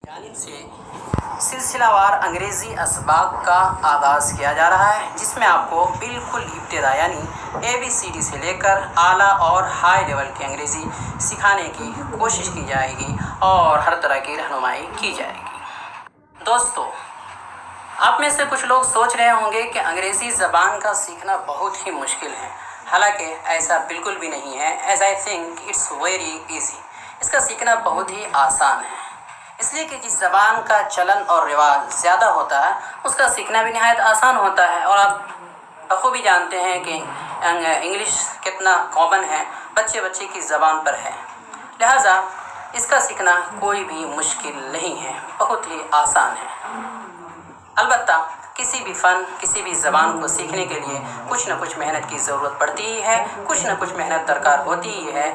जानिब से सिलसिलावार अंग्रेज़ी असबाक का आगाज़ किया जा रहा है, जिसमें आपको बिल्कुल इब्तिदा यानी ABCD से लेकर आला और हाई लेवल की अंग्रेज़ी सिखाने की कोशिश की जाएगी और हर तरह की रहनुमाई की जाएगी। दोस्तों, आप में से कुछ लोग सोच रहे होंगे कि अंग्रेज़ी ज़बान का सीखना बहुत ही मुश्किल है। हालांकि ऐसा बिल्कुल भी नहीं है। As I think it's very easy. इसका सीखना बहुत ही आसान है, इसलिए कि जिस ज़बान का चलन और रिवाज ज़्यादा होता है उसका सीखना भी निहायत आसान होता है। और आप बखूबी जानते हैं कि इंग्लिश कितना कॉमन है, बच्चे बच्चे की ज़बान पर है, लिहाजा इसका सीखना कोई भी मुश्किल नहीं है, बहुत ही आसान है। अलबत्ता किसी भी फ़न, किसी भी ज़बान को सीखने के लिए कुछ न कुछ मेहनत की ज़रूरत पड़ती ही है, कुछ न कुछ मेहनत दरकार होती ही है।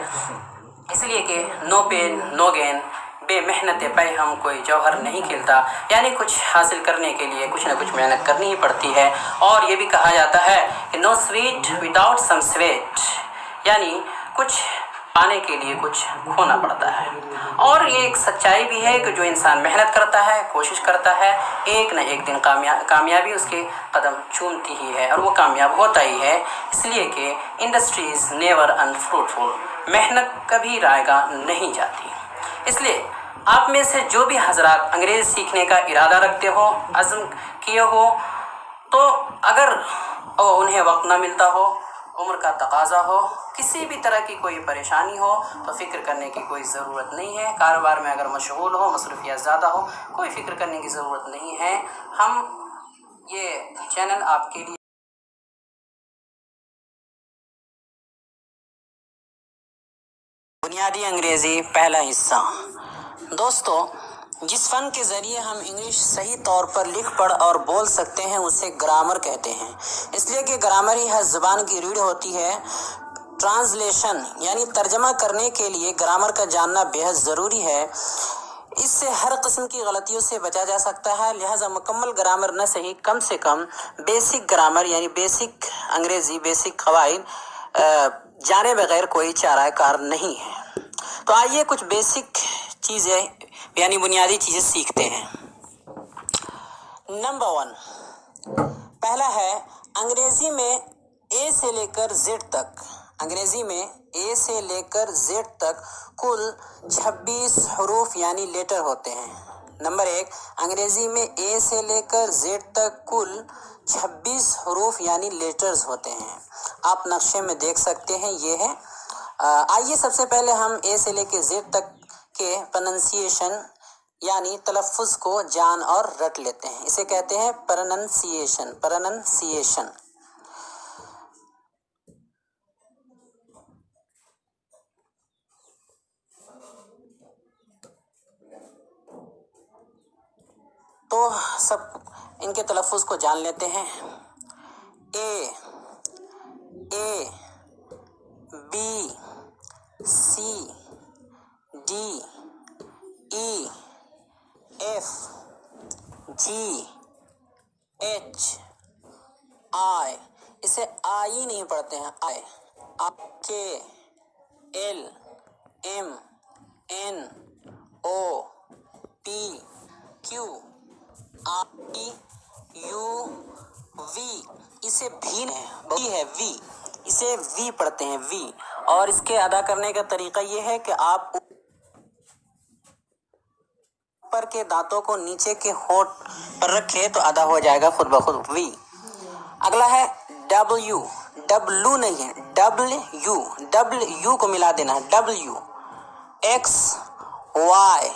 इसलिए कि नो पेन नो गेन, बेमेहनत पे हम कोई जौहर नहीं खिलता, यानी कुछ हासिल करने के लिए कुछ न कुछ मेहनत करनी ही पड़ती है। और ये भी कहा जाता है कि no sweet without some sweat, यानी कुछ पाने के लिए कुछ खोना पड़ता है। और ये एक सच्चाई भी है कि जो इंसान मेहनत करता है, कोशिश करता है, एक न एक दिन कामयाबी उसके कदम चूमती ही है और वो कामयाब होता ही है। इसलिए कि इंडस्ट्री इज़ नेवर अनफ्रूटफुल, मेहनत कभी रायगा नहीं जाती। इसलिए आप में से जो भी हजरात अंग्रेज़ी सीखने का इरादा रखते हो, अज़्म किए हो, तो अगर उन्हें वक्त ना मिलता हो, उम्र का तकाज़ा हो, किसी भी तरह की कोई परेशानी हो, तो फ़िक्र करने की कोई ज़रूरत नहीं है। कारोबार में अगर मशगूल हो, मसरूफियत ज़्यादा हो, कोई फ़िक्र करने की ज़रूरत नहीं है। हम ये चैनल आपके लिए बुनियादी अंग्रेज़ी पहला हिस्सा। दोस्तों, जिस फ़न के ज़रिए हम इंग्लिश सही तौर पर लिख पढ़ और बोल सकते हैं उसे ग्रामर कहते हैं। इसलिए कि ग्रामर ही हर ज़बान की रीढ़ होती है। ट्रांसलेशन यानी तर्जमा करने के लिए ग्रामर का जानना बेहद ज़रूरी है। इससे हर किस्म की गलतियों से बचा जा सकता है। लिहाजा मुकम्मल ग्रामर न सही, कम से कम बेसिक ग्रामर यानी बेसिक अंग्रेज़ी, बेसिक क़वाइद जाने बगैर कोई चारा कार नहीं है। तो आइए कुछ बेसिक चीज़ें यानी बुनियादी चीज़ें सीखते हैं। नंबर 1, पहला है अंग्रेज़ी में ए से लेकर जेड तक। अंग्रेज़ी में ए से लेकर जेड तक कुल 26 हरूफ यानी लेटर होते हैं। नंबर 1, अंग्रेज़ी में ए से लेकर जेड तक कुल 26 हरूफ यानी लेटर्स होते हैं। आप नक्शे में देख सकते हैं, ये है। आइए सबसे पहले हम ए से लेकर जेड तक के प्रोनंसिएशन यानी तलफ़ुज़ को जान और रट लेते हैं। इसे कहते हैं प्रोनंसिएशन। प्रोनंसिएशन तो सब इनके तलफ़ुज़ को जान लेते हैं। A B C D E F G H I, इसे आई नहीं पढ़ते हैं, I. K L M N O P Q R U V, इसे भी है वी, इसे वी पढ़ते हैं, वी। और इसके अदा करने का तरीका ये है कि आप ऊपर के दांतों को नीचे के होंठ पर रखें तो अदा हो जाएगा खुद ब खुद, वी। अगला है डब्ल्यू। डब्ल्यू नहीं है, डब्ल्यू को मिला देना है, डब्ल्यू। X Y